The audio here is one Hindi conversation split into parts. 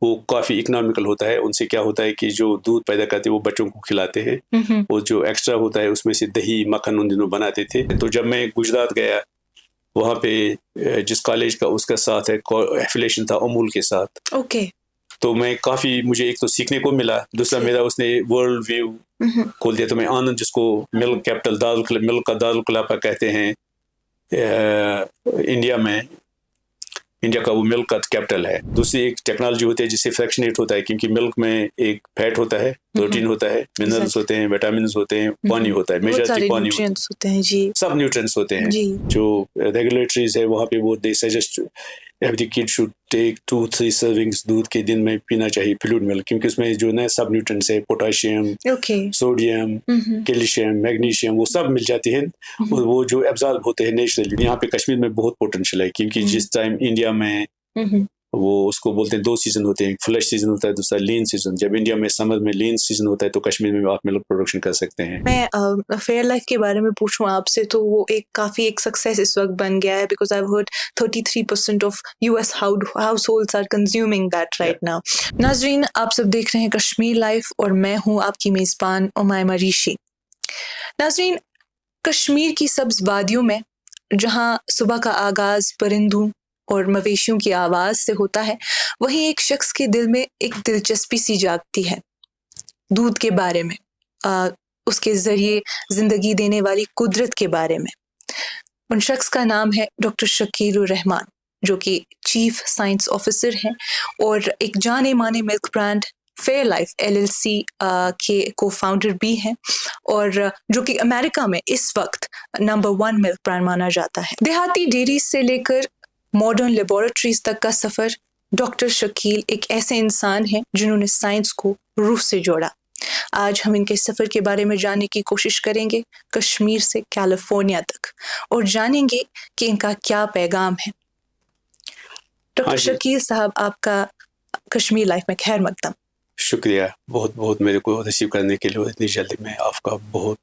वो काफ़ी इकोनॉमिकल होता है। उनसे क्या होता है कि जो दूध पैदा करते हैं वो बच्चों को खिलाते हैं, और जो एक्स्ट्रा होता है उसमें से दही मक्खन उन दिनों बनाते थे। तो जब मैं गुजरात गया, वहाँ पे जिस कॉलेज का उसका साथ है एफिलिएशन था अमूल के साथ। ओके। तो मैं काफ़ी, मुझे एक तो सीखने को मिला, दूसरा मेरा उसने वर्ल्ड व्यू खोल दिया। तो मैं आनंद, जिसको मिल्क कैपिटल मिल्क का दारुल खिलाफा कहते हैं इंडिया में, इंडिया का वो मिल्क का कैपिटल है। दूसरी एक टेक्नोलॉजी होती है जिससे फ्रैक्शनेट होता है, क्योंकि मिल्क में एक फैट होता है, प्रोटीन होता है, मिनरल्स होते हैं, विटामिन होते हैं, पानी होता है, मेजॉरिटी पानी होते हैं जी, सब न्यूट्रिएंट्स होते हैं जी। जो रेगुलेटरीज है वहाँ पे वो they suggest every kid should take 2-3 servings दूध के दिन में पीना चाहिए फ्लूइड मिल्क, क्योंकि उसमें जो नए सब न्यूट्रिएंट्स है, पोटाशियम, सोडियम, कैल्शियम, मैग्नीशियम, वो सब मिल जाते हैं, और वो जो एब्जॉर्ब होते हैं नेचुरली। यहाँ पे कश्मीर में बहुत पोटेंशियल है, क्योंकि जिस टाइम इंडिया में वो उसको बोलते हैं 2 सीजन होते हैं, फ्लश सीजन होता है, दूसरा लीन सीजन। जब इंडिया में समर में लीन सीजन होता है तो कश्मीर में आप मिल्क प्रोडक्शन कर सकते हैं। मैं फेयर लाइफ के बारे में पूछूं आपसे, तो वो काफी एक सक्सेस इस वक्त बन गया है, because I have heard 33% of US households are consuming that right now. नाजरीन, आप सब देख रहे हैं कश्मीर लाइफ और मैं हूं आपकी मेजबान उमायमा ऋषि। नाजरीन, कश्मीर की सब्ज वादियों में जहां सुबह का आगाज परिंदों और मवेशियों की आवाज से होता है, वहीं एक शख्स के दिल में एक दिलचस्पी सी जागती है दूध के बारे में, उसके जरिए जिंदगी देने वाली कुदरत के बारे में। उन शख्स का नाम है डॉक्टर शकील रहमान, जो कि चीफ साइंस ऑफिसर हैं और एक जाने माने milk brand fair life LLC के को फाउंडर भी हैं, और जो कि अमेरिका में इस वक्त नंबर 1 मिल्क ब्रांड माना जाता है। देहाती डेयरी से लेकर मॉडर्न लेबोरेटरीज तक का सफर, डॉक्टर शकील एक ऐसे इंसान हैं जिन्होंने साइंस को रूह से जोड़ा। आज हम इनके सफर के बारे में जानने की कोशिश करेंगे, कश्मीर से कैलिफोर्निया तक, और जानेंगे कि इनका क्या पैगाम है। डॉक्टर शकील साहब, आपका कश्मीर लाइफ में खैर मकदम। शुक्रिया, बहुत बहुत मेरे को रिसीव करने के लिए इतनी जल्दी। मैं आपका बहुत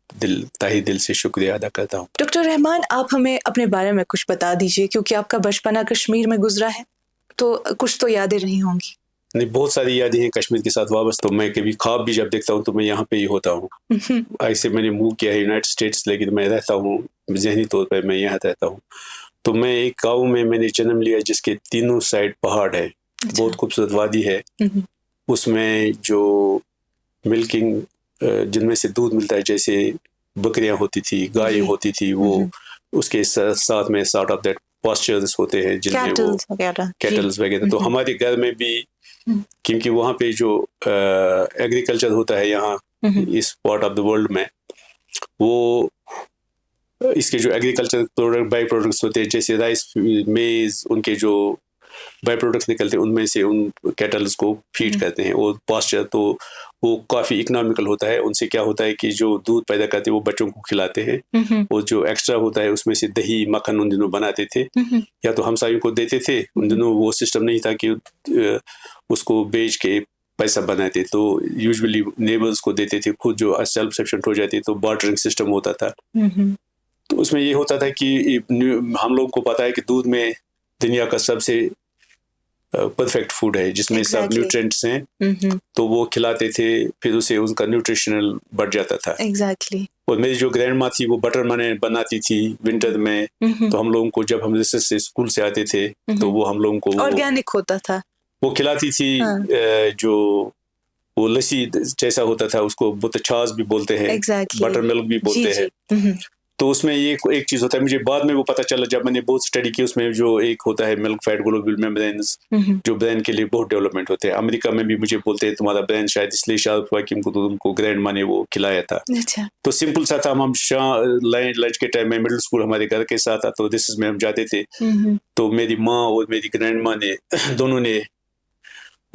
तहे दिल से शुक्रिया अदा करता हूँ। डॉक्टर रहमान, आप हमें अपने बारे में कुछ बता दीजिए, क्योंकि आपका बचपना कश्मीर में गुजरा है, तो कुछ तो यादें रही होंगी। नहीं, बहुत सारी यादें हैं कश्मीर के साथ वाबस्ता। तो मैं कभी ख्वाब भी जब देखता हूँ तो मैं यहाँ पे ही होता हूँ। ऐसे मैंने मूव किया है यूनाइटेड स्टेट्स, लेकिन मैं रहता हूँ जहनी तौर पर मैं यहाँ रहता हूँ। तो मैं एक गाँव में मैंने जन्म लिया जिसके तीनों साइड पहाड़ है, बहुत खूबसूरत वादी है। उसमें जो मिल्किंग, जिनमें से दूध मिलता है, जैसे बकरियां होती थी, गाय होती थी, वो उसके साथ में सॉर्ट ऑफ दैट पास्चर्स होते हैं जिनमें वो कैटल्स वगैरह। तो हमारे घर में भी, क्योंकि वहाँ पे जो एग्रीकल्चर होता है यहाँ इस पार्ट ऑफ द वर्ल्ड में, वो इसके जो एग्रीकल्चर प्रोडक्ट बाई प्रोडक्ट्स होते हैं, जैसे राइस, मेज, उनके जो बाई प्रोडक्ट्स निकलते हैं उनमें से उन कैटल्स को फीड करते हैं। और पास्चर तो वो काफ़ी इकोनॉमिकल होता है। उनसे क्या होता है कि जो दूध पैदा करते हैं वो बच्चों को खिलाते हैं, और जो एक्स्ट्रा होता है उसमें से दही मक्खन उन दिनों बनाते थे, या तो हमसायों को देते थे। उन दिनों वो सिस्टम नहीं था कि उसको बेच के पैसा बनाते, तो यूजुअली नेबर्स को देते थे, खुद जो सेल्फ सफिशिएंट हो जाते तो बार्टरिंग सिस्टम होता था। तो उसमें ये होता था कि हम लोग को पता है कि दूध में दुनिया का सबसे परफेक्ट फूड है, जिसमें सब न्यूट्रिएंट्स हैं, तो वो खिलाते थे, फिर उसे उनका न्यूट्रिशनल बढ़ जाता था। और मेरी जो ग्रैंड माँ थी वो बटर बनाती थी विंटर में, तो हम लोगों को जब हम रिसर्च से स्कूल से आते थे तो वो हम लोगों को ऑर्गेनिक होता था, वो खिलाती थी। जो वो लस्सी जैसा होता था, उसको छाछ भी बोलते हैं, बटर मिल्क भी बोलते हैं। तो उसमें ये एक चीज होता है, मुझे बाद में वो पता चला जब मैंने बहुत स्टडी की, उसमें जो एक होता है मिल्क फैट ग्लोबुल मेम्ब्रेन्स, जो ब्रेन के लिए बहुत डेवलपमेंट होते हैं। अमेरिका में भी मुझे बोलते हैं तुम्हारा ब्रेन शायद इसलिए शार्प हुआ कि तुमको ग्रैंड माँ ने वो खिलाया था। तो सिंपल सा था, हम लंच के टाइम में मिडिल स्कूल हमारे घर के साथ था, तो रिसेस में हम जाते थे, तो मेरी माँ और मेरी ग्रैंड माँ ने दोनों ने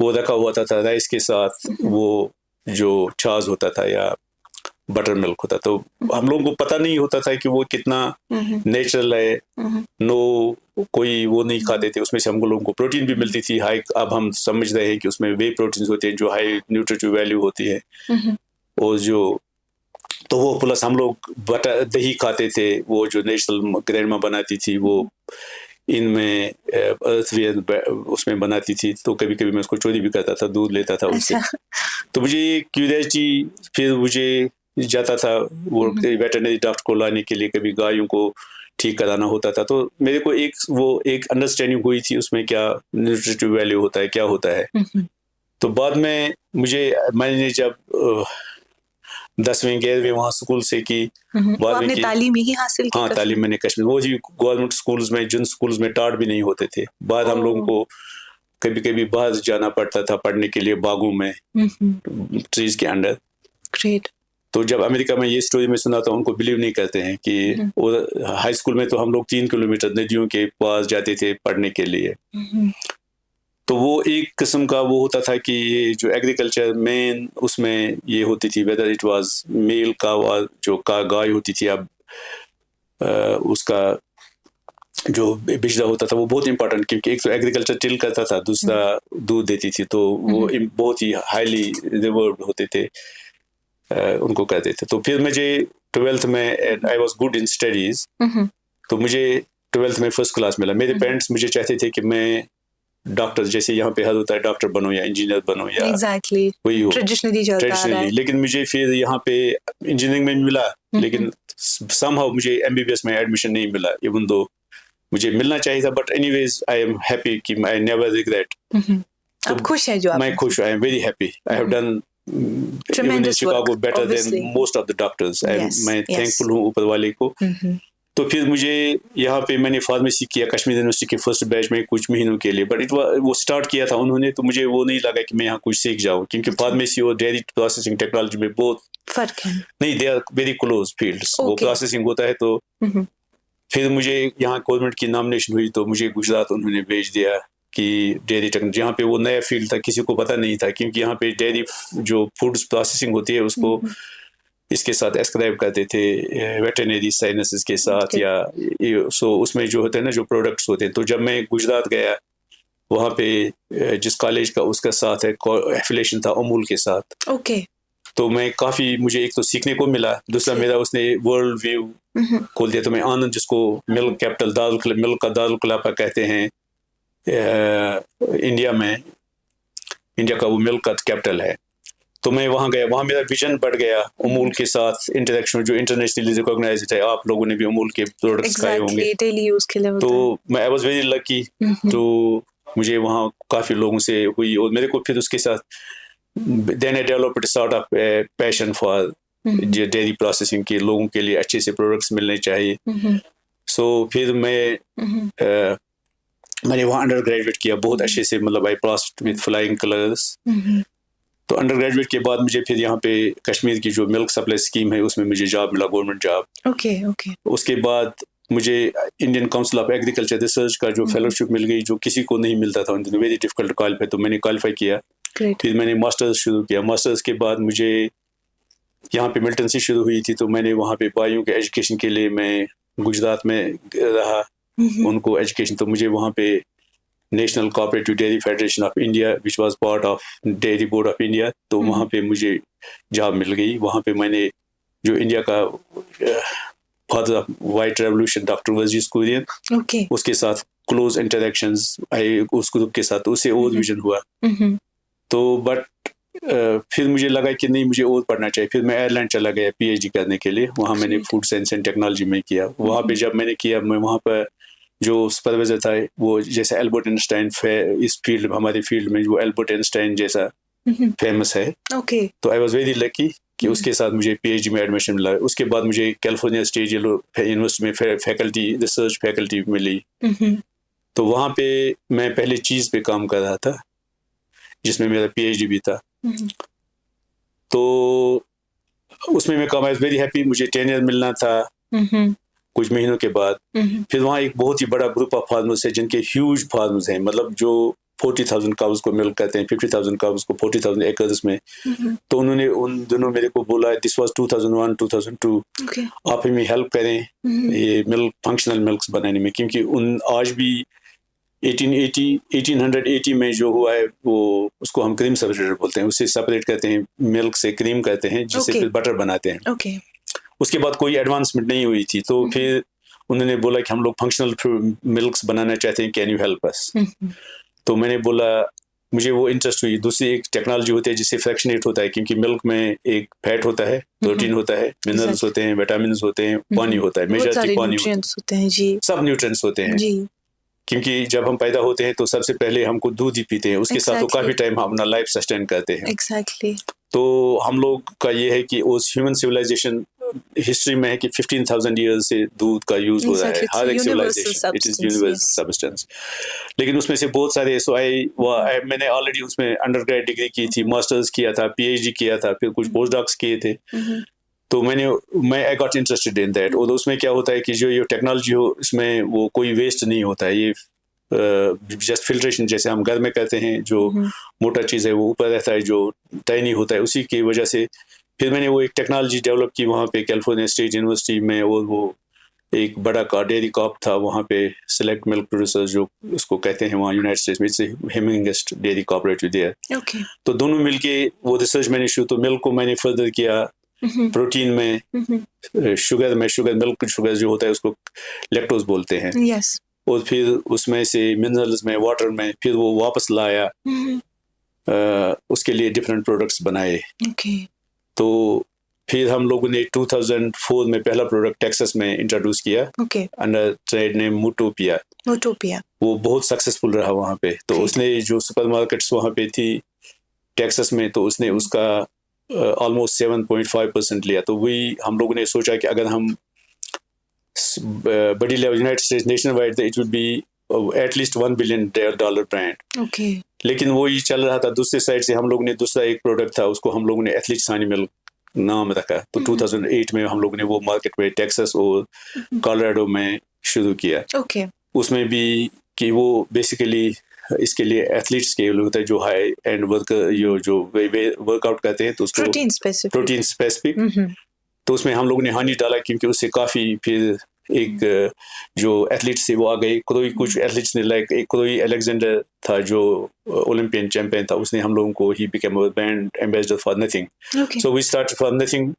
वो रखा हुआ था राइस के साथ, वो जो छाछ होता था या बटर मिल्क होता, तो हम लोगों को पता नहीं होता था कि वो कितना नेचुरल है। नो कोई वो नहीं खाते थे, उसमें से हम लोगों को प्रोटीन भी मिलती थी हाई। अब हम समझ रहे हैं कि उसमें वे प्रोटीन होते हैं जो हाई न्यूट्रिटिव वैल्यू होती है। और जो तो वो प्लस हम लोग बटर दही खाते थे, वो जो नेचुरल ग्रैंड माँ बनाती थी, वो इनमें अर्थवेयर उसमें बनाती थी, तो कभी कभी मैं उसको चोरी भी करता था, दूध लेता था उससे। अच्छा। तो मुझे क्यूरियोसिटी, फिर मुझे जाता था वो वेटरनरी डॉक्टर को लाने के लिए, कभी गायों को ठीक कराना होता था, तो मेरे को एक अंडरस्टैंडिंग हुई थी उसमें क्या न्यूट्रिटिव वैल्यू होता है, क्या होता है। तो बाद में मैंने जब 10वीं 11वीं वहाँ स्कूल से की, वो बाद में आपने की, तालीम यही हासिल की? हाँ तालीम मैंने कश्मीर, वो जी गवर्नमेंट स्कूल्स में, जिन स्कूल्स में टाट भी नहीं होते थे, बाद हम लोगों को कभी कभी बाहर जाना पड़ता था पढ़ने के लिए, बागों में, ट्रीज के अंडर। ग्रेट। तो जब अमेरिका में ये स्टोरी में सुना था, उनको बिलीव नहीं करते हैं कि हाई स्कूल में तो हम लोग 3 किलोमीटर नदियों के पास जाते थे पढ़ने के लिए। तो वो एक किस्म का वो होता था कि ये जो एग्रीकल्चर मेन उसमें ये होती थी, वेदर इट वाज मेल काव, जो गाय होती थी, अब उसका जो बिजला होता था वो बहुत इंपॉर्टेंट, क्योंकि एक तो एग्रीकल्चर टिल करता था, दूसरा दूध देती थी, तो वो बहुत ही हाईली रिवर्ड होते थे, उनको कहते थे। तो फिर मुझे 12th में I was good in studies, तो मुझे 12th में फर्स्ट क्लास मिला। मेरे पेरेंट्स मुझे चाहते थे कि मैं डॉक्टर, जैसे यहाँ पे हद होता है डॉक्टर बनो या इंजीनियर बनो या एग्जैक्टली वही हो ट्रेडिशनली, लेकिन मुझे फिर यहाँ पे इंजीनियरिंग में मिला, लेकिन समहाउ मुझे एमबीबीएस में एडमिशन नहीं मिला, इवन दो मुझे मिलना चाहिए था, but anyways I am happy कि आई नेवर रिग्रेट। आप खुश हैं? जो आप मैं खुश, I am very happy, I have done even in Chicago better than most of the doctors. मैं थैंकफुल हूँ ऊपर वाले को। तो फिर मुझे यहाँ पे मैंने फार्मेसी किया कश्मीर यूनिवर्सिटी के फर्स्ट बैच में कुछ महीनों के लिए, बट वो स्टार्ट किया था उन्होंने, तो मुझे वो नहीं लगा कि मैं यहाँ कुछ सीख जाऊँ, क्योंकि फार्मेसी और डेयरी प्रोसेसिंग टेक्नोलॉजी में बहुत फर्क है। नहीं, they are very close fields. वो प्रोसेसिंग होता है, तो फिर मुझे यहाँ गवर्नमेंट की नॉमिनेशन हुई, तो मुझे गुजरात उन्होंने भेज दिया कि डेयरी टेक्नोलॉजी, यहाँ पे वो नया फील्ड था, किसी को पता नहीं था, क्योंकि यहाँ पे डेयरी जो फूड्स प्रोसेसिंग होती है उसको इसके साथ एस्क्राइब करते थे वेटरनरी साइंसेस के साथ, या सो उसमें जो होते हैं ना, जो प्रोडक्ट्स होते हैं। तो जब मैं गुजरात गया, वहाँ पे जिस कॉलेज का उसका साथ है एफिलिएशन था अमूल के साथ, तो मैं काफ़ी, मुझे एक तो सीखने को मिला, दूसरा मेरा उसने वर्ल्ड व्यू खोल दिया। तो मैं आनंद, जिसको मिल्क कैपिटल मिल्क का दारुल खिलाफा कहते हैं इंडिया में, इंडिया का वो मिल्क का कैपिटल है, तो मैं वहाँ गया, वहाँ मेरा विजन बढ़ गया अमूल के साथ इंटरेक्शन, जो इंटरनेशनली रिकॉग्नाइज्ड है। आप लोगों ने भी अमूल के प्रोडक्ट्स खाए होंगे, तो मैं आई वाज वेरी लकी, तो मुझे वहाँ काफ़ी लोगों से हुई, और मेरे को फिर उसके साथ then I developed sort of passion for dairy processing के, लोगों के लिए अच्छे से प्रोडक्ट्स मिलने चाहिए। सो फिर मैंने वहाँ अंडर ग्रेजुएट किया बहुत अच्छे से, मतलब I passed with flying colours. तो अंडर ग्रेजुएट के बाद मुझे फिर यहाँ पे कश्मीर की जो मिल्क सप्लाई स्कीम है उसमें मुझे जॉब मिला, गवर्नमेंट जॉब। उसके बाद मुझे Indian council of agriculture research का जो फेलोशिप मिल गई, जो किसी को नहीं मिलता था, वेरी डिफिकल्ट क्वालिफाई, तो मैंने क्वालिफाई किया। फिर मैंने मास्टर्स शुरू किया। मास्टर्स के बाद मुझे यहाँ पे मिलिटेंसी शुरू हुई थी, तो मैंने वहाँ पे बाइयों के एजुकेशन के लिए मैं गुजरात में रहा, उनको एजुकेशन, तो मुझे वहाँ पे national cooperative dairy federation of India which was part of dairy board of India, तो वहाँ पे मुझे जॉब मिल गई। वहाँ पे मैंने जो इंडिया का father of white revolution doctor Verghese Kurien, उसके साथ क्लोज इंटरेक्शंस आई उस ग्रुप के साथ, उससे और विजन हुआ। तो बट फिर मुझे लगा कि नहीं, मुझे और पढ़ना चाहिए। फिर मैं आयरलैंड चला गया पीएचडी करने के लिए, वहाँ मैंने फूड साइंस एंड टेक्नोलॉजी में किया। वहाँ पे जब मैंने किया, मैं वहाँ पर जो सुपरवाइजर था वो जैसे एल्बर्ट आइंस्टाइन इस फील्ड, हमारे फील्ड में वो एल्बर्ट आइंस्टाइन जैसा फेमस है। तो आई वाज वेरी लकी कि उसके साथ मुझे पीएचडी में एडमिशन मिला। उसके बाद मुझे कैलिफोर्निया स्टेट यूनिवर्सिटी में फैकल्टी, रिसर्च फैकल्टी मिली। तो वहाँ पे मैं पहले चीज़ पे काम कर रहा था, जिसमें मेरा पीएचडी भी था। तो उसमें मैं काम, आई वाज वेरी हैप्पी, मुझे टेन्योर मिलना था कुछ महीनों के बाद। फिर वहाँ एक बहुत ही बड़ा ग्रुप ऑफ फार्मर्स है, जिनके ह्यूज फार्मर्स हैं, मतलब जो 40,000 काउज को मिल्क करते हैं, 50,000 काउज को 40,000 एकर्स में। तो उन्होंने उन दिनों मेरे को बोला, दिस वाज 2001-2002, आप हमें हेल्प करें ये मिल्क, फंक्शनल मिल्क्स बनाने में, क्योंकि आज भी 1880 में जो हुआ है वो, उसको हम क्रीम सेपरेटर बोलते हैं, उससे सेपरेट करते हैं, मिल्क से क्रीम करते हैं, जिससे फिर बटर बनाते हैं। उसके बाद कोई एडवांसमेंट नहीं हुई थी। तो फिर उन्होंने बोला कि हम लोग फंक्शनल मिल्क्स बनाना चाहते हैं, कैन यू हेल्प अस? तो मैंने बोला मुझे वो इंटरेस्ट हुई। दूसरी एक टेक्नोलॉजी होती है जिससे फ्रैक्शनेट होता है, क्योंकि मिल्क में एक फैट होता है, प्रोटीन होता है, मिनरल्स होते हैं, विटामिन होते हैं, पानी होता है, मेजॉरिटी पानी होते हैं जी, सब न्यूट्रिएंट्स होते हैं जी। क्योंकि जब हम पैदा होते हैं तो सबसे पहले हमको दूध ही पीते हैं, उसके साथ तो काफी टाइम हम अपना लाइफ सस्टेन करते हैं। एग्जैक्टली। तो हम लोग का ये है कि उस ह्यूमन सिविलाइजेशन हिस्ट्री में है कि 15,000 ईयर्स से दूध का यूज हो रहा है, हर एक civilization, it is universal substance. लेकिन उसमें से बहुत सारे मैंने ऑलरेडी उसमें अंडर डिग्री की थी, मास्टर्स किया था, PhD किया था, फिर कुछ पोस्ट डॉक्स किए थे। तो मैं I got interested in that. और उसमें क्या होता है कि जो ये टेक्नोलॉजी हो इसमें वो कोई वेस्ट नहीं होता है, ये जस्ट फिल्ट्रेशन जैसे हम घर में करते हैं, जो मोटा चीज़ है वो ऊपर रहता है, जो टाइनी होता है, उसी की वजह से फिर मैंने वो एक टेक्नोलॉजी डेवलप की वहाँ पे कैलिफोर्निया स्टेट यूनिवर्सिटी में। और वो एक बड़ा डेयरी कॉप था वहाँ पे, सेलेक्ट मिल्क प्रोड्यूसर्स जो उसको कहते हैं वहाँ यूनाइटेड स्टेट्स में, हेमिंगेस्ट डेयरी कोऑपरेटिव देयर। तो दोनों मिलके वो रिसर्च मैंने शुरू, तो मिल्क को मैंने फर्दर किया, प्रोटीन में, शुगर मिल्क शुगर जो होता है उसको लैक्टोज बोलते हैं। yes. और फिर उसमें से मिनरल्स में, वाटर में, फिर वो वापस लाया, उसके लिए डिफरेंट प्रोडक्ट्स बनाए। तो फिर हम लोगों ने 2004 में पहला प्रोडक्ट टेक्सास में इंट्रोड्यूस किया, अंडर ट्रेड नेम मोटोपिया। वो बहुत सक्सेसफुल रहा वहाँ पे। तो उसने जो सुपरमार्केट्स वहाँ पे थी टेक्सास में, तो उसने उसका ऑलमोस्ट 7.5% लिया। तो वही हम लोगों ने सोचा कि अगर हम बड़ी level United states nation wide, it would be at least $1 billion brand. लेकिन वो ही चल रहा था। दूसरी साइड से हम लोग ने दूसरा एक प्रोडक्ट था, उसको हम लोगों ने एथलीट सानी मिल्क नाम रखा। तो 2008 में हम लोगों ने वो मार्केट में टेक्सास और कोलोराडो में शुरू किया। उसमें भी कि वो बेसिकली इसके लिए एथलीट्स के होता है, जो हाई एंड वर्कर जो वर्कआउट करते हैं, तो उसको प्रोटीन स्पेसिफिक। तो उसमें हम लोगों ने हनी डाला, क्योंकि उससे काफ़ी फिर एक जो एथलीट्स थे वो आ गए। कुछ एथलीट्स ने, लाइक एक कोई अलेक्जेंडर था जो ओलंपियन चैंपियन था, उसने हम लोगों को ही became a brand ambassador for nothing. So we started for nothing.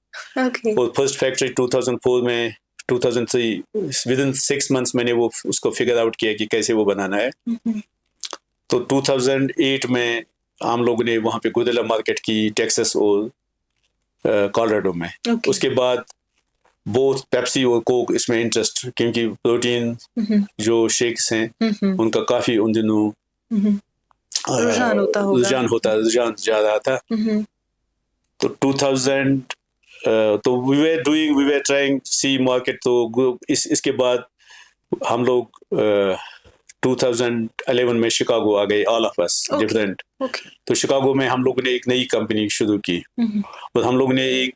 और फर्स्ट फैक्ट्री 2004 में, 2003 विदिन 6 months मैंने वो उसको फिगर आउट किया कि कैसे वो बनाना है। तो 2008 में हम लोगों ने वहाँ पे गुदेला मार्केट की, टेक्सास और कोलोराडो में। उसके बाद बोथ पेप्सी और कोक इसमें इंटरेस्ट, क्योंकि प्रोटीन जो शेक्स हैं उनका काफी उन दिनों रुझान जा रहा था। तो 2000 तो we were trying see market. तो इसके बाद हम लोग 2011 में शिकागो आ गए, ऑल ऑफ अस डिफरेंट। तो शिकागो में हम लोगों ने एक नई कंपनी शुरू की। और हम लोग ने एक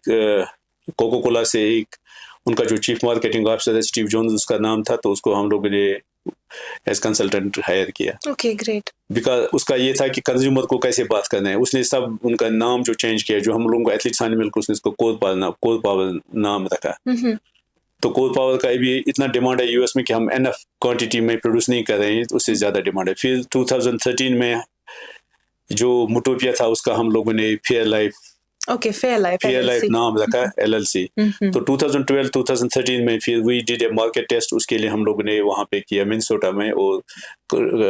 कोको कोला से एक उनका जो चीफ मार्केटिंग ऑफिसर है स्टीव जोन्स उसका नाम था, तो उसको हम लोगों ने एज कंसल्टेंट हायर किया। ग्रेट। बिकॉज उसका ये था कि कंज्यूमर को कैसे बात करना है। उसने सब उनका नाम जो चेंज किया, जो हम लोगों को एथलीट सानी मिल्क, उसने इसको कोर पावर नाम रखा। तो कोर पावर का भी इतना डिमांड है यूएस में कि हम एनफ क्वांटिटी में प्रोड्यूस नहीं कर रहे हैं, तो उससे ज़्यादा डिमांड है। फिर 2013 में जो मोटोपिया था उसका हम लोगों ने फेयर लाइफ नाम रखा, LLC। तो 2012-2013 में फिर we did a market test. उसके लिए हम लोगों ने वहाँ पे किया मिनेसोटा में और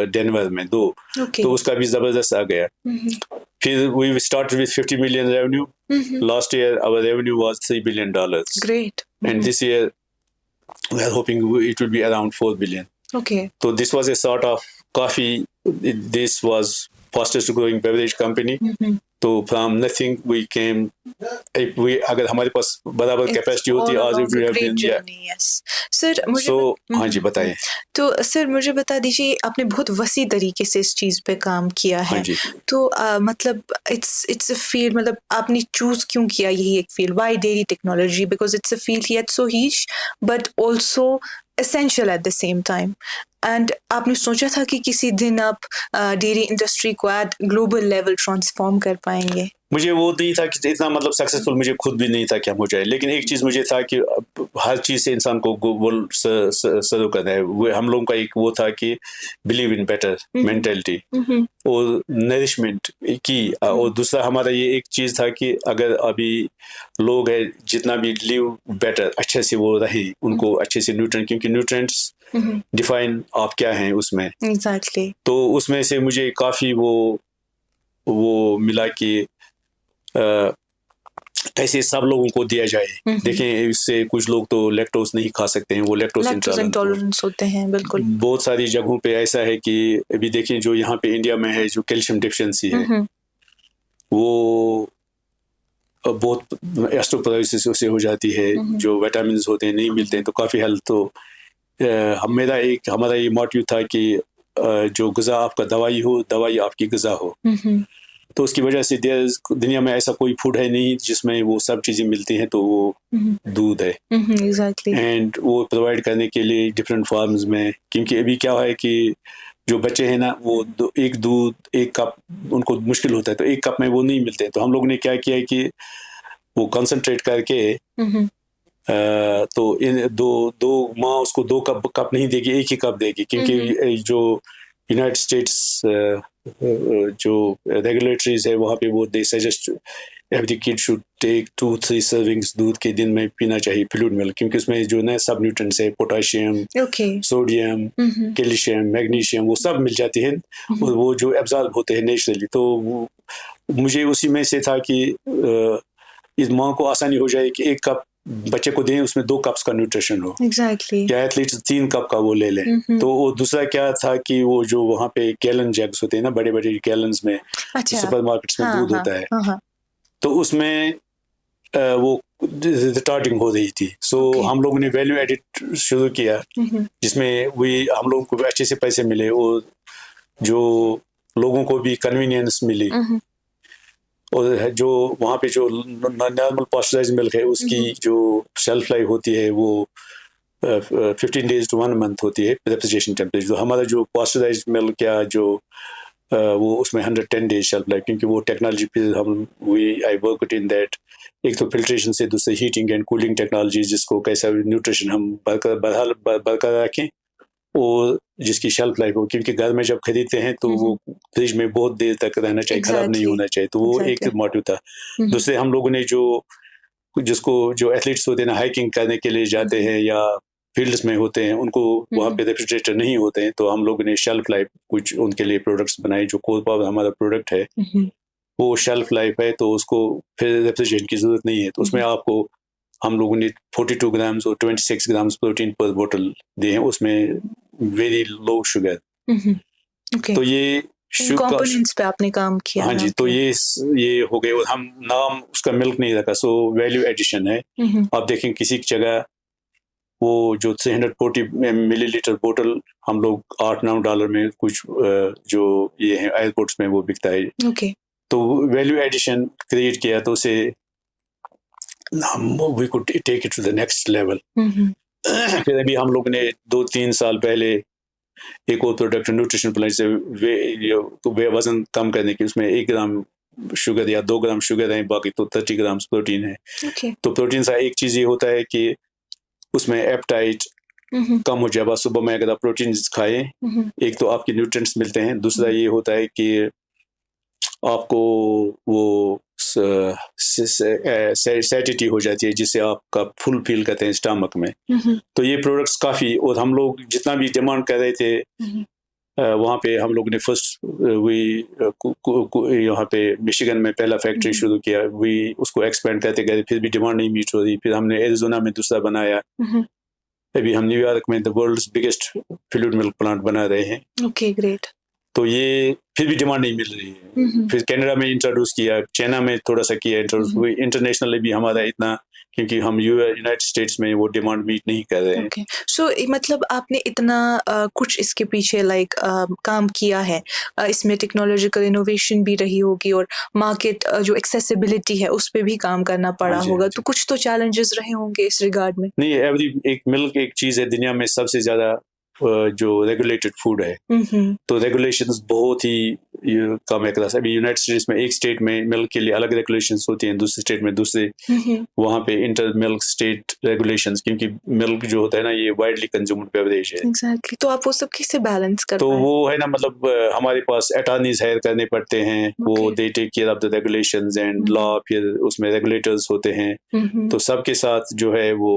डेनवर में 2। तो उसका भी ज़बरदस्त आ गया। फिर we started with 50 million revenue. Last year our revenue was $3 billion। Great. And this year we are hoping it will be around $4 billion. So this was a sort of coffee. This was fastest growing beverage company. तो from nothing we came. अगर हमारे पास बराबर कैपेसिटी होती आज it would have been, sir मुझे हाँ जी बताइए। तो सर मुझे बता दीजिए, आपने बहुत वसी तरीके से इस चीज़ पे काम किया है। हाँ जी। तो मतलब इट्स अ फील्ड, मतलब आपने चूज क्यों किया यही एक field, why dairy technology? Because it's a field yet so niche but also essential at the same time. And आपने सोचा था कि किसी दिन आप डेयरी इंडस्ट्री को एट ग्लोबल लेवल ट्रांसफॉर्म कर पाएंगे? मुझे वो नहीं था कि इतना मतलब सक्सेसफुल मुझे खुद भी नहीं था कि हम हो जाए, लेकिन एक चीज़ मुझे था कि हर चीज़ से इंसान को गोल सर्व करना है। वो हम लोगों का एक वो था कि बिलीव इन बेटर मेंटेलिटी और नरिशमेंट की, और दूसरा हमारा ये एक चीज़ था कि अगर अभी लोग हैं जितना भी लिव बेटर अच्छे से वो रहे, उनको अच्छे से न्यूट्रिएंट, क्योंकि न्यूट्रिएंट्स डिफाइन आप क्या हैं उसमें। एग्जैक्टली। तो उसमें से मुझे काफ़ी वो मिला कि ऐसे सब लोगों को दिया जाए। देखें, इससे कुछ लोग तो लैक्टोज नहीं खा सकते हैं, वो लैक्टोज इंटॉलरेंस होते हैं। बिल्कुल, बहुत सारी जगहों पे ऐसा है कि अभी देखें जो यहाँ पे इंडिया में है, जो कैल्शियम डिफिशिएंसी है, वो बहुत ऑस्टियोपोरोसिस से हो जाती है, जो विटामिन होते हैं नहीं मिलते हैं, तो काफ़ी हेल्थ। तो हमारा ये मोटिव था कि जो ग़िज़ा आपका दवाई हो, दवाई आपकी ग़िज़ा हो। तो उसकी वजह से दुनिया में ऐसा कोई फूड है नहीं जिसमें वो सब चीज़ें मिलती हैं, तो वो दूध है। एग्जैक्टली। एंड वो प्रोवाइड करने के लिए डिफरेंट फॉर्म्स में, क्योंकि अभी क्या है कि जो बच्चे हैं ना, वो एक कप उनको मुश्किल होता है, तो एक कप में वो नहीं मिलते हैं। तो हम लोग ने क्या किया है कि वो कंसंट्रेट करके तो इन दो माँ उसको 2 कप नहीं देगी, एक ही कप देगी, क्योंकि जो यूनाइटेड स्टेट्स जो रेगुलेटरीज है वहाँ पे वो they suggest every kid should take 2-3 servings दूध के दिन में पीना चाहिए, फ्लूइड मिल्क, क्योंकि उसमें जो ना सब न्यूट्रिएंट्स है, पोटाशियम, सोडियम, कैल्शियम, मैग्नीशियम, वो सब मिल जाते हैं और वो जो एब्जॉर्ब होते हैं नेचुरली। तो वो मुझे उसी में से था कि इस माँ को आसानी हो जाए कि 1 कप बच्चे को दें, उसमें 2 कप्स का न्यूट्रिशन हो। एग्जैक्टली। क्या एथलीट्स 3 कप का वो ले लें। तो वो दूसरा क्या था कि वो जो वहाँ पे गैलन जग्स होते हैं ना, बड़े बड़े गैलन्स में सुपरमार्केट्स में दूध होता है, तो उसमें वो रिटार्डिंग हो रही थी। सो हम लोगों ने वैल्यू एडिट शुरू किया, जिसमें हम लोगों को अच्छे से पैसे मिले और जो लोगों को भी कन्वीनियंस मिली, और जो वहाँ पे जो नॉर्मल पास्चराइज मिल्क है उसकी जो शेल्फ लाइफ होती है वो 15 days to 1 month होती है रेफ्रिजरेशन टेम्परेचर। तो हमारा जो पास्चराइज मिल्क या जो वो उसमें 110 days शेल्फ लाइफ, क्योंकि वो टेक्नोलॉजी पे आई वर्क इन दैट। एक तो फिल्ट्रेशन से, दूसरे हीटिंग एंड कूलिंग टेक्नोलॉजी, जिसको कैसा न्यूट्रिशन हम बरकरार रखें और जिसकी शेल्फ लाइफ हो, क्योंकि घर में जब खरीदते हैं तो वो फ्रिज में बहुत देर तक रहना चाहिए, खराब नहीं होना चाहिए। तो वो एक मोटिव था। दूसरे हम लोगों ने जो एथलीट्स होते हैं ना, हाइकिंग करने के लिए जाते हैं या फील्ड्स में होते हैं, उनको वहाँ पे रेफ्रिजरेटर नहीं होते हैं, तो हम लोगों ने शेल्फ लाइफ कुछ उनके लिए प्रोडक्ट्स बनाए। जो कोर पावर हमारा प्रोडक्ट है वो शेल्फ लाइफ है, तो उसको फिर रेफ्रिजरेशन की जरूरत नहीं है। तो उसमें आपको हम लोगों ने 42 ग्राम्स और 26 ग्राम्स प्रोटीन पर बोतल दिए हैं, उसमें वेरी लो शुगर। तो ये कंपोनेंट्स पे आपने काम किया। हाँ जी, तो ये हो गए। और हम नाम उसका मिल्क नहीं रखा, सो वैल्यू एडिशन है। आप देखें किसी जगह वो जो 340 मिलीलीटर बोतल हम लोग $8-9 में कुछ जो ये है एयरपोर्ट्स में वो बिकता है। तो वैल्यू एडिशन क्रिएट किया, तो उसे we could take it to the next level. फिर अभी हम लोग ने 2-3 साल पहले एक और प्रोडक्ट न्यूट्रिशन प्लान से वजन कम करने की, उसमें 1 ग्राम शुगर या 2 ग्राम शुगर है, बाकी तो 30 ग्राम प्रोटीन है। तो प्रोटीन का एक चीज ये होता है कि उसमें एपेटाइट कम हो जाए। सुबह में अगर आप प्रोटीन खाएं, एक तो आपके न्यूट्रिएंट्स मिलते हैं, दूसरा ये होता है कि आपको वो सैटिटी हो जाती है, जिससे आपका फुल फील करते हैं स्टमक में। तो ये प्रोडक्ट्स काफ़ी, और हम लोग जितना भी डिमांड कर रहे थे वहाँ पे हम लोग ने फर्स्ट यहाँ पे मिशिगन में पहला फैक्ट्री शुरू किया। उसको एक्सपेंड करते गए, फिर भी डिमांड नहीं मीट हो रही। फिर हमने एरिज़ोना में दूसरा बनाया। अभी हम न्यूयॉर्क में the world's biggest fluid milk plant बना रहे हैं। Okay, great. तो ये फिर भी डिमांड नहीं मिल रही है। फिर कनाडा में इंट्रोड्यूस किया, चाइना में थोड़ा सा किया इंट्रोड्यूस। इंटरनेशनली भी हमारा इतना, क्योंकि हम यूनाइटेड स्टेट्स में वो डिमांड मीट नहीं कर रहे हैं। सो मतलब आपने इतना कुछ इसके पीछे काम किया है, इसमें टेक्नोलॉजिकल इनोवेशन भी रही होगी और मार्केट जो एक्सेसिबिलिटी है उस पर भी काम करना पड़ा होगा। तो कुछ तो चैलेंजेस रहे होंगे इस रिगार्ड में। नहीं, एक मिल्क एक चीज़ है दुनिया में सबसे ज़्यादा जो रेगुलेटेड फूड है, तो रेगुलेशंस बहुत ही कम है क्लास। अभी यूनाइटेड स्टेट्स में एक स्टेट में मिल्क के लिए अलग रेगुलेशंस होती हैं, दूसरे स्टेट में दूसरे, वहाँ पे इंटर मिल्क स्टेट रेगुलेशंस, क्योंकि मिल्क जो होता है ना ये वाइडली कंज्यूम्ड बेवरेज है। एग्जैक्टली, तो आप वो सब कैसे बैलेंस कर तो पाए? वो है ना, मतलब हमारे पास अटॉर्नीज हायर करने पड़ते हैं, वो they take care of the regulations and law, फिर उसमें रेगुलेटर्स होते हैं, तो सबके साथ जो है वो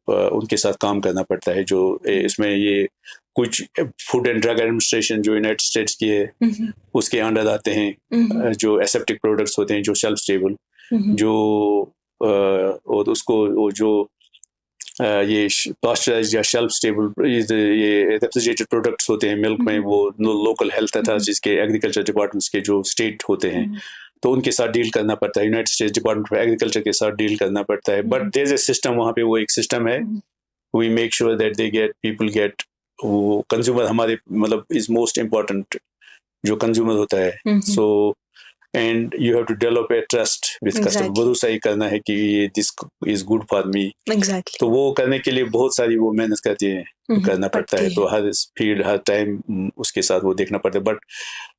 उनके साथ काम करना पड़ता है। जो इसमें ये कुछ फूड एंड ड्रग एडमिनिस्ट्रेशन जो यूनाइटेड स्टेट्स की है उसके अंडर आते हैं, जो एसेप्टिक प्रोडक्ट्स होते हैं, जो शेल्फ स्टेबल, जो और उसको वो जो ये पास्चराइज्ड या शेल्फ स्टेबल ये रेफ्रिजरेटेड प्रोडक्ट्स होते हैं मिल्क में, वो लोकल हेल्थ अथॉरिटीज के, एग्रीकल्चर डिपार्टमेंट्स के जो स्टेट होते हैं, तो उनके साथ डील करना पड़ता है। United States Department of Agriculture के साथ डील करना पड़ता है, but there is a system, वहाँ पे वो एक सिस्टम है। We make sure that they get people get, वो कंज्यूमर हमारे मतलब इज मोस्ट इम्पॉर्टेंट जो कंज्यूमर होता है। So and you have to develop a trust with customer, भरोसा ही करना है कि ये this is good for me. Exactly, तो वो करने के लिए बहुत सारी वो मेहनत करती है, करना पड़ता है, तो हर फील्ड हर टाइम उसके साथ वो देखना पड़ता है। बट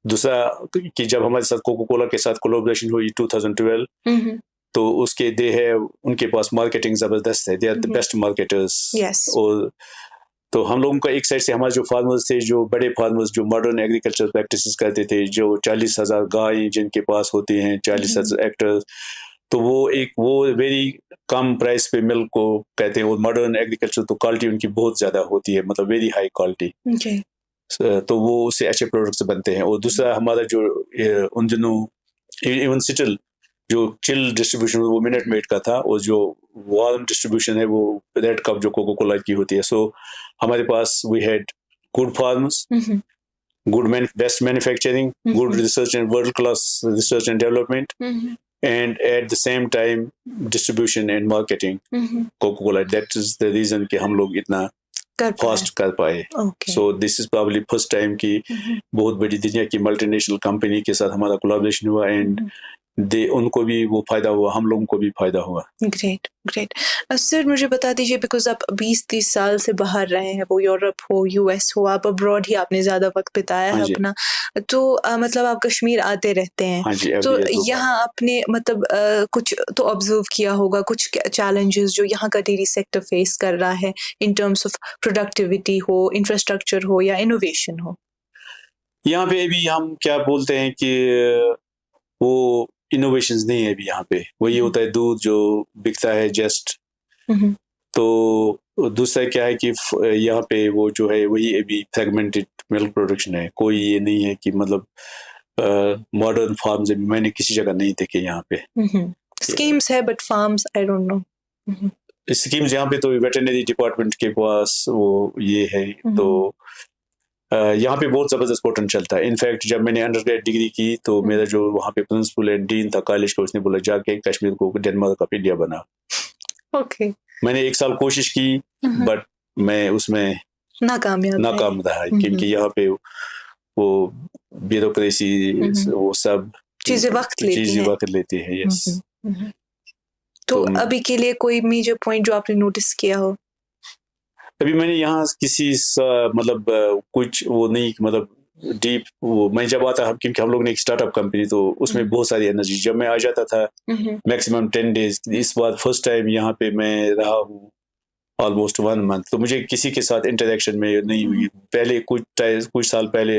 दूसरा कि जब हमारे साथ कोको कोला के साथ कोलैबोरेशन हुई 2012, तो उसके दे है उनके पास मार्केटिंग जबरदस्त है, they are the best marketers. और तो हम लोगों का एक साइड से हमारे जो फार्मर्स थे, जो बड़े फार्मर्स जो मॉडर्न एग्रीकल्चर प्रैक्टिसेस करते थे, जो 40,000 गाय जिनके पास होती हैं, 40,000 हेक्टर, तो वो वेरी कम प्राइस पे मिल्क को कहते हैं। और मॉडर्न एग्रीकल्चर तो क्वालिटी उनकी बहुत ज्यादा होती है, मतलब वेरी हाई क्वालिटी, तो वो उससे अच्छे प्रोडक्ट्स बनते हैं। और दूसरा हमारा जो उन दिनों इवन सिटल जो चिल डिस्ट्रीब्यूशन वो मिनट मेड का था, और जो वार्म डिस्ट्रीब्यूशन है वो रेड कप जो कोको कोला की होती है। सो हमारे पास we had good farmers, good best manufacturing, good research and world class research and development, and at the same time distribution and marketing Coca-Cola. That is the reason कि हम लोग इतना फास्ट कर पाए। So this is probably first time कि बहुत बड़ी दुनिया की मल्टीनेशनल कंपनी के साथ हमारा कोलैबोरेशन हुआ, एंड उनको भी वो फायदा हुआ, हम लोगों को भी फायदा हुआ। Great great. सर मुझे बता दीजिए, बिकॉज आप 20-30 साल से बाहर रहे हैं, वो यूरोप हो यूएस हो, आप अब्रॉड ही आपने ज्यादा वक्त बिताया है अपना, तो मतलब आप कश्मीर आते रहते हैं। हाँ जी, तो यहाँ आपने मतलब कुछ तो ऑब्जर्व किया होगा, कुछ चैलेंजेस जो यहाँ का डेयरी सेक्टर फेस कर रहा है इन टर्म्स ऑफ प्रोडक्टिविटी हो, इंफ्रास्ट्रक्चर हो या इनोवेशन हो? यहाँ पे अभी हम क्या बोलते हैं कि वो इनोवेशंस नहीं है अभी यहाँ पे। वही होता है, दूध जो बिकता है जस्ट। तो दूसरा क्या है कि यहाँ पे वो जो है वही अभी फ्रेगमेंटेड मिल्क प्रोडक्शन है, कोई ये नहीं है कि मतलब मॉडर्न फार्म्स मैंने किसी जगह नहीं देखे यहाँ पे। स्कीम्स है but farms I don't know. Schemes यहाँ पे तो वेटरनरी डिपार्टमेंट के पास वो ये है, तो यहाँ पे बहुत ज़बरदस्त पोटेंशियल चलता है। इनफैक्ट जब मैंने अंडरग्रेड डिग्री की तो मेरा जो वहाँ पे प्रिंसिपल एंड डीन था कॉलेज का, उसने बोला जाके कश्मीर को डेनमार्क ऑफ इंडिया बना। मैंने 1 साल कोशिश की, बट मैं उसमें नाकाम रहा, क्योंकि यहाँ पे वो ब्यूरोक्रेसी वो सब चीजें वक्त लेती है। यस। तो अभी के लिए कोई मेजर पॉइंट जो आपने नोटिस किया हो? अभी मैंने यहाँ किसी मतलब कुछ वो नहीं, मतलब डीप वो मैं जब आता, क्योंकि हम लोग ने एक स्टार्टअप कंपनी, तो उसमें बहुत सारी एनर्जी, जब मैं आ जाता था मैक्सिमम 10 डेज। इस बार फर्स्ट टाइम यहाँ पे मैं रहा हूँ ऑलमोस्ट 1 मंथ, तो मुझे किसी के साथ इंटरेक्शन में नहीं हुई। पहले कुछ साल पहले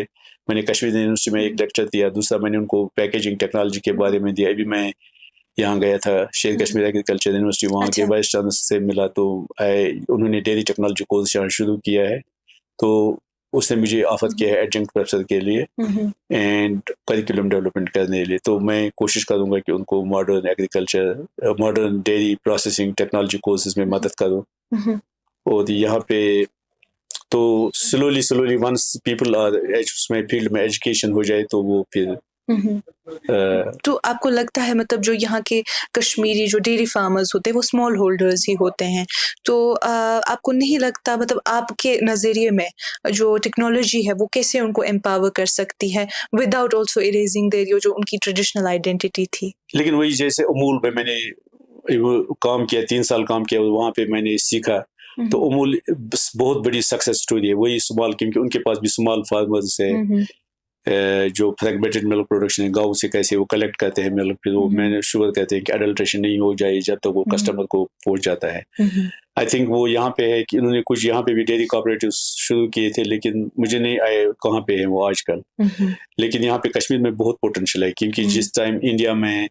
मैंने कश्मीर यूनिवर्सिटी में एक लेक्चर दिया, दूसरा मैंने उनको पैकेजिंग टेक्नोलॉजी के बारे में दिया। अभी मैं यहाँ गया था शेर कश्मीर एग्रीकल्चर यूनिवर्सिटी, वहाँ के वाइस चांसलर से मिला, तो उन्होंने डेयरी टेक्नोलॉजी कोर्स यहाँ शुरू किया है, तो उसने मुझे ऑफर किया है एडजंक्ट प्रोफेसर के लिए एंड करिकुलम डेवलपमेंट करने के लिए। तो मैं कोशिश करूँगा कि उनको modern agriculture, modern dairy processing technology courses में मदद करूँ। और यहाँ पे तो स्लोली वंस पीपल आर उसमें फील्ड में एजुकेशन हो जाए तो वो फिर तो आपको लगता है मतलब जो यहाँ के कश्मीरी जो डेयरी फार्मर्स होते हैं वो स्मॉल होल्डर्स ही होते हैं, तो आपको नहीं लगता मतलब आपके नज़रिए में जो टेक्नोलॉजी है वो कैसे उनको एम्पावर कर सकती है विदाउट ऑल्सो इरेजिंग देयर जो उनकी ट्रेडिशनल आइडेंटिटी थी? लेकिन वही जैसे अमूल में मैंने काम किया, 3 साल काम किया, वहाँ पे मैंने सीखा। तो अमूल बहुत बड़ी सक्सेस स्टोरी है, वही स्मॉल, क्योंकि उनके पास भी स्मॉल फार्मर्स है, जो फ्रेगमेंटेड मिल्क प्रोडक्शन है, गाँव से कैसे वो कलेक्ट करते हैं मिल्क, फिर वो मैंने शुगर कहते हैं कि अडल्ट्रेशन नहीं हो जाए जब तक वो कस्टमर को पहुंच जाता है। आई थिंक वो यहाँ पे है कि उन्होंने कुछ यहाँ पे भी डेयरी कोऑपरेटिव शुरू किए थे, लेकिन मुझे नहीं आए कहाँ पे है वो आजकल। लेकिन यहाँ पे कश्मीर में बहुत पोटेंशियल है, क्योंकि जिस टाइम इंडिया में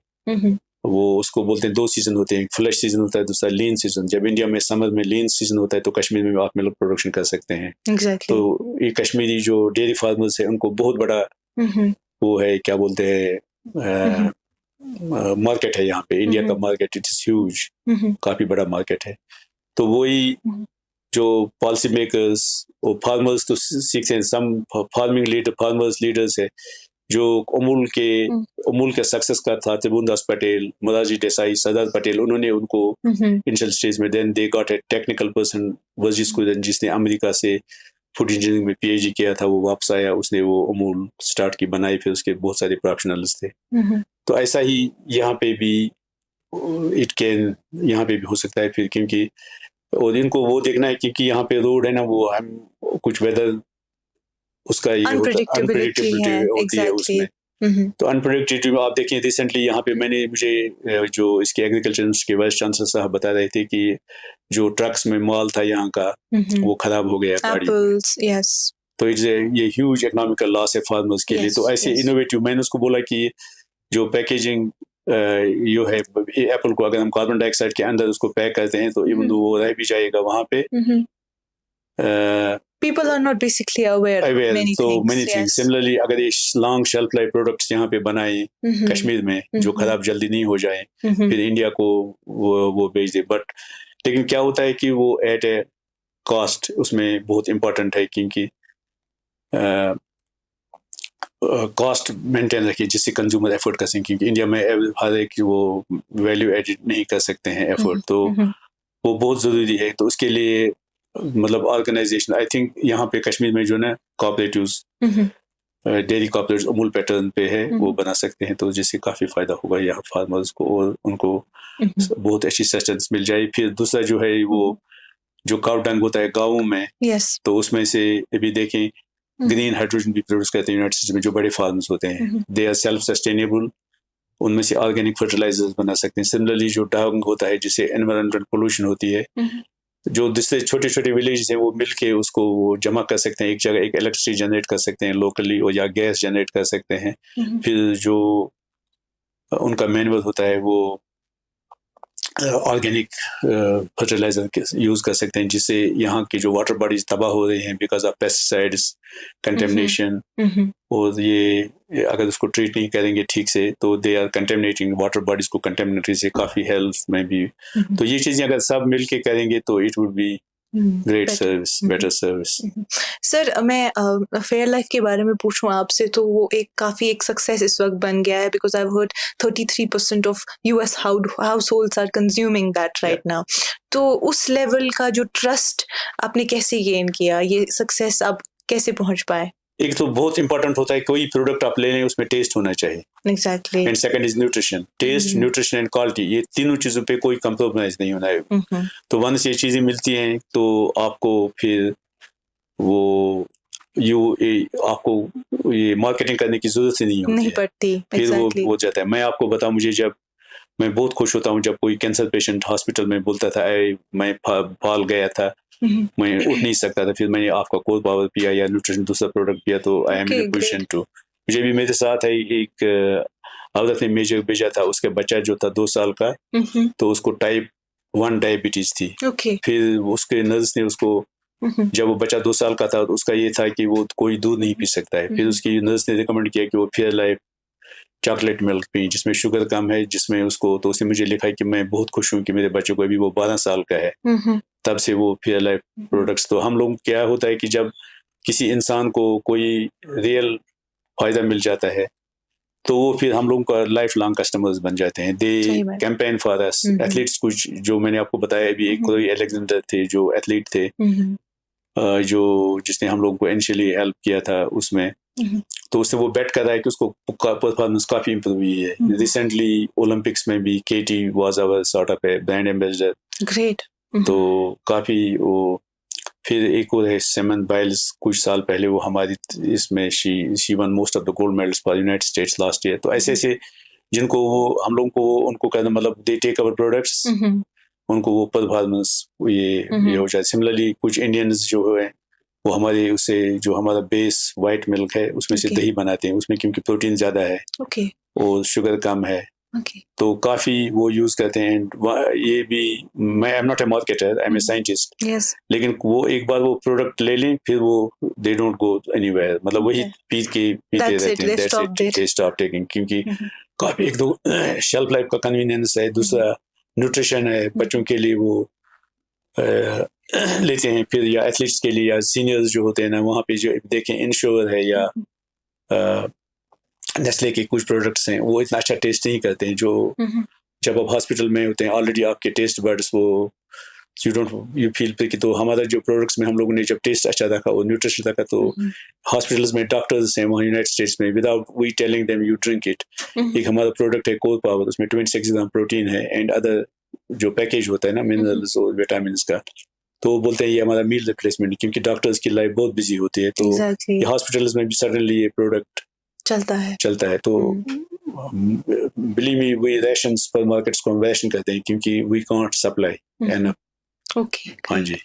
वो उसको बोलते हैं 2 सीजन होते हैं, एक फ्लश सीजन होता है, दूसरा लीन सीजन। जब इंडिया में समर में लीन सीजन होता है तो कश्मीर में आप मिल्क प्रोडक्शन कर सकते हैं। Exactly. तो ये कश्मीरी जो डेयरी फार्मर्स है उनको बहुत बड़ा वो है, क्या बोलते हैं, मार्केट है यहाँ पे। इंडिया का मार्केट इट इज ह्यूज, काफी बड़ा मार्केट है। तो वही जो पॉलिसी मेकर्स और फार्मर्स तो सीखते हैं, सम फार्मर्स लीडर्स है जो अमूल के सक्सेस का था, त्रिभुवनदास पटेल, मोरारजी देसाई, सरदार पटेल, उन्होंने उनको इनिशियल स्टेज में, then they got a technical person Verghese Kurien, जिसने अमेरिका से फूड इंजीनियरिंग में PhD किया था, वो वापस आया, उसने वो अमूल स्टार्ट की, बनाई, फिर उसके बहुत सारे प्रोफेशनल्स थे। तो ऐसा ही यहाँ पे भी यहाँ पे भी हो सकता है फिर, क्योंकि और इनको वो देखना है क्योंकि यहाँ पे रोड है ना, वो हम कुछ वेदर उसका ये अनप्रेडिक्टेबिलिटी होती है उसमें। तो अनप्रेडिक्टेबिलिटी आप देखिए, रिसेंटली यहाँ पे मुझे जो इसके एग्रीकल्चर यूनिवर्सिटी के वाइस चांसलर साहब बता रहे थे कि जो ट्रक्स में माल था यहाँ का वो खराब हो गया गाड़ी। तो ये ह्यूज इकोनॉमिकल लॉस है फार्मर्स के लिए। तो ऐसे इनोवेटिव, मैंने उसको बोला कि जो पैकेजिंग यो है एप्पल को, अगर हम कार्बन डाइऑक्साइड के अंदर उसको पैक करते हैं तो इवन वो रह भी जाएगा वहाँ पे। People are not basically aware many things. Similarly, अगर ये लॉन्ग शेल्फ लाइफ प्रोडक्ट्स यहाँ पे बनाए कश्मीर में जो खराब जल्दी नहीं हो जाए, फिर इंडिया को वो भेज दे। बट लेकिन क्या होता है कि वो एट ए कॉस्ट उसमें बहुत इम्पोर्टेंट है, क्योंकि कॉस्ट मेंटेन रखिए जिससे कंज्यूमर एफर्ट कर सकें, क्योंकि इंडिया में हर एक वो वैल्यू एडिड नहीं कर सकते हैं एफर्ट, तो वो बहुत ज़रूरी है। तो उसके लिए मतलब ऑर्गेनाइजेशन, आई थिंक यहाँ पे कश्मीर में जो ना cooperatives, dairy cooperatives Amul pattern पे है, वो बना सकते हैं, तो जिससे काफ़ी फ़ायदा होगा यहाँ फार्मर्स को और उनको बहुत अच्छी सस्टेंस मिल जाए। फिर दूसरा जो है वो जो काउ डंग होता है गाँवों में, तो उसमें से अभी देखें ग्रीन हाइड्रोजन भी प्रोड्यूस करते हैं यूनाइटेड स्टेट्स में जो बड़े फार्म्स होते हैं, दे आर सेल्फ सस्टेनेबल, उनमें से ऑर्गेनिक फर्टिलाइजर्स बना सकते हैं। सिमिलरली जो डंग होता है जिससे एनवायरमेंटल पोल्यूशन होती है, जो जिससे छोटे छोटे विलेज हैं वो मिलके उसको वो जमा कर सकते हैं एक जगह, एक इलेक्ट्रिसिटी जनरेट कर सकते हैं लोकली, और या गैस जनरेट कर सकते हैं। फिर जो उनका मैनुअल होता है वो ऑर्गेनिक फर्टिलाइजर यूज कर सकते हैं, जिससे यहाँ की जो वाटर बॉडीज तबाह हो रही हैं बिकॉज ऑफ पेस्टिसाइड्स कंटेमिनेशन, और ये अगर उसको ट्रीट नहीं करेंगे ठीक से तो they are contaminating water bodies को, कंटेमिनेटरी से काफ़ी हेल्थ में भी। तो ये चीज़ें अगर सब मिलके करेंगे तो it would be great service, better service. Sir, मैं फेयर लाइफ के बारे में पूछूं आपसे, तो वो एक सक्सेस इस वक्त बन गया है, because I have heard 33% of US households are consuming that right now. तो उस लेवल का जो ट्रस्ट आपने कैसे गेन किया, ये सक्सेस आप कैसे पहुंच पाए? एक तो बहुत इंपॉर्टेंट होता है कोई प्रोडक्ट आप ले लें उसमें टेस्ट होना चाहिए, exactly, and second is nutrition, test, nutrition and quality, ये तीनों चीजों पे कोई कंप्रोमाइज नहीं होना है। तो वंस ये चीजें मिलती हैं तो आपको फिर वो आपको ये मार्केटिंग करने की जरूरत ही नहीं पड़ती, फिर वो हो जाता है। मैं आपको बताऊं, मुझे जब मैं बहुत खुश होता हूँ जब कोई कैंसर पेशेंट हॉस्पिटल में बोलता था मैं फाल गया था, मैं उठ नहीं सकता था, फिर मैंने आपका कोर पावर पिया या न्यूट्रिशन दूसरा प्रोडक्ट पिया, तो I am in a position to. मुझे भी मेरे साथ है एक औरत ने मुझे भेजा था, उसका बच्चा जो था 2 साल का, तो उसको टाइप 1 डायबिटीज थी। फिर उसके नर्स ने उसको, जब वो बच्चा 2 साल का था तो उसका ये था कि वो कोई दूध नहीं पी सकता है, फिर उसकी नर्स ने रिकमेंड किया कि वो fair life chocolate milk P जिसमें शुगर कम है, जिसमें उसको, तो उसने मुझे लिखा है कि मैं बहुत खुश हूँ कि मेरे बच्चे को, अभी वो 12 साल का है, तब से वो फेयर लाइफ प्रोडक्ट्स। तो हम लोग क्या होता है कि जब किसी इंसान को कोई रियल फायदा मिल जाता है तो वो फिर हम लोगों का लाइफ लॉन्ग कस्टमर्स बन जाते हैं। दे कैंपेन फॉर अस। एथलीट्स कुछ जो मैंने आपको बताया अभी, एक कोई एलेक्जेंडर थे जो एथलीट थे, जो जिसने हम लोगों को इनिशियली हेल्प किया था उसमें, तो उससे वो बेट कर रहा है कि उसको परफॉर्मेंस काफी इंप्रूव हुई है। रिसेंटली ओलंपिक्स में भी KT was our sort of a brand ambassador. Great. तो काफ़ी वो फिर एक और है सिमन बाइल्स, कुछ साल पहले वो हमारी इसमें she one most of the gold medals for United states last year. तो ऐसे ऐसे जिनको वो हम लोगों को उनको कहना मतलब दे टेक अवर प्रोडक्ट्स, उनको वो पदभार ये हो जाए। सिमिलरली कुछ इंडियंस जो है वो हमारे उससे जो हमारा बेस वाइट मिल्क है उसमें से दही बनाते हैं, उसमें क्योंकि प्रोटीन ज़्यादा है और शुगर कम है, तो काफ़ी वो यूज़ करते हैं। ये भी मैं I am not a marketer, I am a scientist, लेकिन वो एक बार वो प्रोडक्ट ले लें फिर वो दे डोंट गो एनीवेयर, मतलब वही पीते रहते हैं, दे स्टॉप टेकिंग, क्योंकि काफ़ी एक दो शेल्फ लाइफ का कन्वीनियंस है, दूसरा न्यूट्रिशन है, बच्चों के लिए वो लेते हैं, फिर या एथलीट्स के लिए या सीनियर्स जो होते हैं ना वहाँ पे जो देखें इंश्योर है या नेस्ले के कुछ प्रोडक्ट्स हैं वो इतना अच्छा टेस्ट नहीं करते हैं, जो जब आप हॉस्पिटल में होते हैं ऑलरेडी आपके टेस्ट बर्ड्स वो यू फील पे कि, तो हमारा जो प्रोडक्ट्स में हम लोगों ने जब टेस्ट अच्छा रखा और न्यूट्रिशन रखा तो हॉस्पिटल्स में डॉक्टर्स हैं वहाँ यूनाइटेड स्टेट्स में without we telling them you drink it, एक हमारा प्रोडक्ट है कोर पावर, उसमें 26 ग्राम प्रोटीन है एंड अदर जो पैकेज होता है ना मिनरल्स और विटामिन का, तो वो बोलते हैं ये हमारा मील रिप्लेसमेंट, क्योंकि डॉक्टर्स की लाइफ बहुत बिजी होती है, तो ये हॉस्पिटल्स में भी सडनली ये प्रोडक्ट चलता है। तो believe me we ration supermarkets को हम रेशन करते हैं क्योंकि वी कांट सप्लाई एनफ। हाँ जी।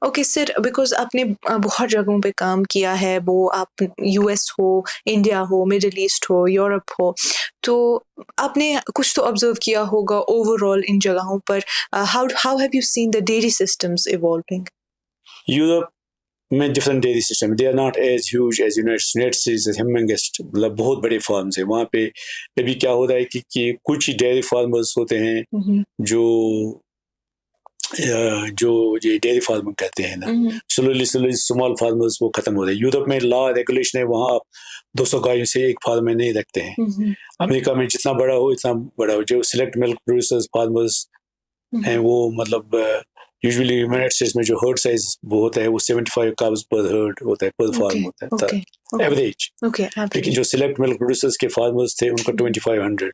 ओके सर, बिकॉज आपने बहुत जगहों पे काम किया है, वो आप यूएस हो, इंडिया हो, मिडिल ईस्ट हो, यूरोप हो, तो आपने कुछ तो ऑब्जर्व किया होगा ओवरऑल इन जगहों पर। How have you seen the dairy systems evolving? Europe में different dairy system, they are not as huge as United States, humongest, मतलब बहुत बड़े फार्म्स हैं वहाँ पे। अभी क्या हो रहा है कि कुछ ही डेयरी फार्मर्स होते हैं जो ये डेयरी फार्मिंग कहते हैं ना, स्लोली स्मॉल फार्मर्स वो खत्म हो रहे हैं। यूरोप में लॉ रेगुलेशन है, वहाँ आप 200 गायों से एक फार्म में नहीं रखते हैं। अमेरिका में जितना बड़ा हो इतना बड़ा हो, जो सिलेक्ट मिल्क प्रोड्यूसर्स फार्मर्स हैं वो मतलब यूजुअली यूनाइटेड स्टेट्स में जो हर्ड साइज वो होता है वो 75 काव्स पर हर्ड होता है, पर फार्म होता है एवरेज। लेकिन जो सिलेक्ट मिल्क प्रोड्यूसर्स के फार्मर्स थे उनका 2500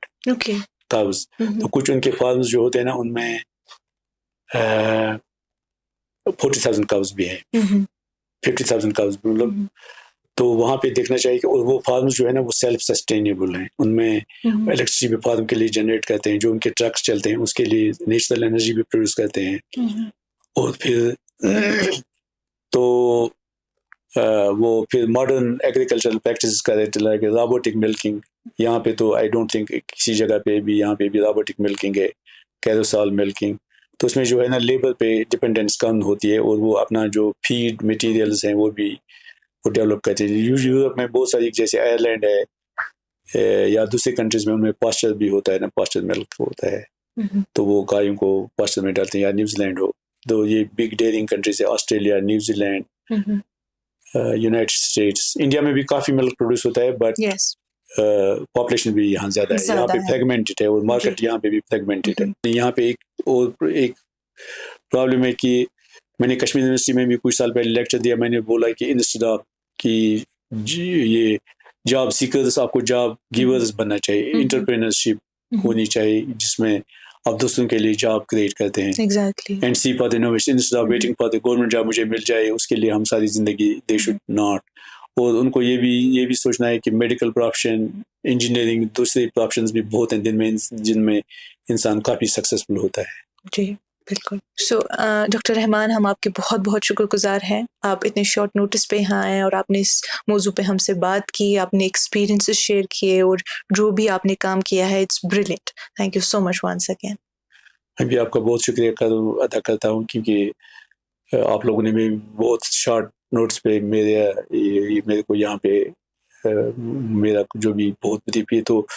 काव्स, तो कुछ उनके फार्म्स जो होते हैं ना उनमें 40,000 काव्स भी हैं, 50,000 काव्स, मतलब तो वहाँ पे देखना चाहिए कि वो फार्म्स जो है ना वो सेल्फ सस्टेनेबल हैं, उनमें इलेक्ट्रिसिटी भी फार्म के लिए जनरेट करते हैं, जो उनके ट्रक्स चलते हैं उसके लिए नेचुरल एनर्जी भी प्रोड्यूस करते हैं, और फिर तो वो फिर मॉडर्न एग्रीकल्चरल प्रैक्टिस कर रहे थे, लाइक रोबोटिक मिल्किंग। यहाँ पे तो आई डोंट थिंक किसी जगह पे भी यहाँ पे भी रोबोटिक मिल्किंग है, कैरोसाल मिल्किंग, तो उसमें जो है ना लेबर पे डिपेंडेंस कम होती है और वो अपना जो फीड मटेरियल्स हैं वो भी वो डेवलप करते हैं। यूरोप में बहुत सारी जैसे आयरलैंड है या दूसरे कंट्रीज में उनमें पास्चर भी होता है ना, पास्चर मिल्क होता है, तो वो गायों को पास्चर में डालते हैं, या न्यूजीलैंड हो, तो ये बिग डेयरिंग कंट्रीज है, Australia, New Zealand, United states. India में भी काफ़ी मिल्क प्रोड्यूस होता है बट पॉपुलेशन भी यहाँ ज़्यादा है, यहाँ पे फ्रेगमेंटेड है और मार्केट यहाँ पे भी फ्रेगमेंटेड है। यहाँ पे एक प्रॉब्लम है कि मैंने कश्मीर यूनिवर्सिटी में भी कुछ साल पहले लेक्चर दिया, मैंने बोला कि इंस्टेड ऑफ कि ये जॉब सीकर्स आपको जॉब गिवर्स बनना चाहिए, इंटरप्रेन्योरशिप होनी चाहिए जिसमें आप दूसरों के लिए जॉब क्रिएट करते हैं, and see for the innovation instead of waiting for the government job मुझे मिल जाए उसके लिए हम सारी जिंदगी, दे शुड नॉट। और उनको ये भी सोचना है कि मेडिकल प्रोफेशन, इंजीनियरिंग, दूसरे प्रोफेशंस भी बहुत हैं जिनमें इंसान काफ़ी सक्सेसफुल होता है। जी बिल्कुल। सो डॉक्टर रहमान, हम आपके बहुत बहुत शुक्रगुजार हैं, आप इतने शॉर्ट नोटिस पे यहाँ आए और आपने इस मौजू पे हमसे बात की, आपने एक्सपीरियंसेस शेयर किए और जो भी आपने काम किया है it's brilliant. Thank you so much once again. मैं भी आपका बहुत शुक्रिया अदा करता हूँ क्योंकि आप लोगों ने भी बहुत शॉर्ट नोट्स पे मेरे को यहाँ पे मेरा जो भी बहुत बड़ी तो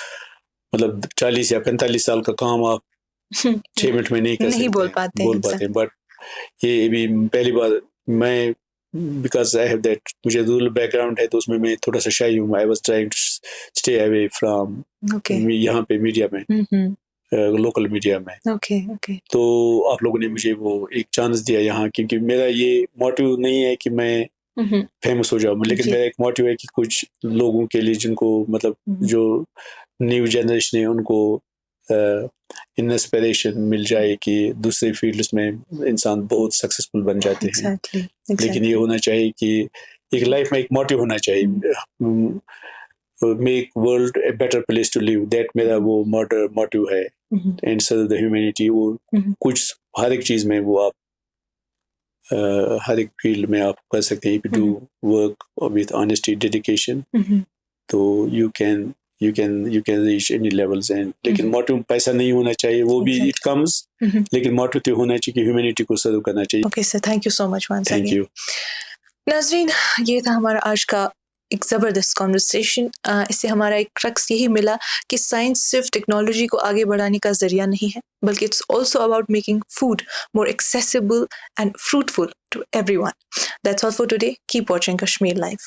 मतलब 40 या 45 साल का काम आप 6 मिनट में नहीं कर सकते, बोल पाते, बट ये भी पहली बार मैं, बिकॉज आई हैव दैट, मुझे रूरल बैकग्राउंड है तो उसमें मैं थोड़ा सा शाई हूँ। I was trying to stay away from यहाँ पे मीडिया में, लोकल मीडिया में। तो आप लोगों ने मुझे वो एक चांस दिया यहाँ, क्योंकि मेरा ये मोटिव नहीं है कि मैं फेमस हो जाऊँ, लेकिन मेरा एक मोटिव है कि कुछ लोगों के लिए जिनको मतलब जो न्यू जनरेशन है उनको इंस्पिरेशन मिल जाए कि दूसरे फील्ड्स में इंसान बहुत सक्सेसफुल बन जाते हैं। लेकिन ये होना चाहिए कि एक लाइफ में एक मोटिव होना चाहिए, make world a better place to live, that मेरा वो मोटिव है। एंड सर्व द ह्यूमैनिटी, वो कुछ हर एक चीज़ में वो आप हर एक फील्ड में आप कर सकते हैं। If you do work with honesty, dedication, तो you can reach any levels. And लेकिन मोटिव पैसा नहीं होना चाहिए, वो भी इट कम्स, लेकिन मोटिव तो होना चाहिए कि ह्यूमैनिटी को सर्व करना चाहिए। Okay sir, thank you so much once thank again. You. नाज़रीन, ये था हमारा आज का एक ज़बरदस्त कॉन्वर्सेशन। इससे हमारा एक क्रक्स यही मिला कि साइंस सिर्फ टेक्नोलॉजी को आगे बढ़ाने का ज़रिया नहीं है, बल्कि it's also about making food more accessible and fruitful to everyone. That's all for today. Keep watching Kashmir live.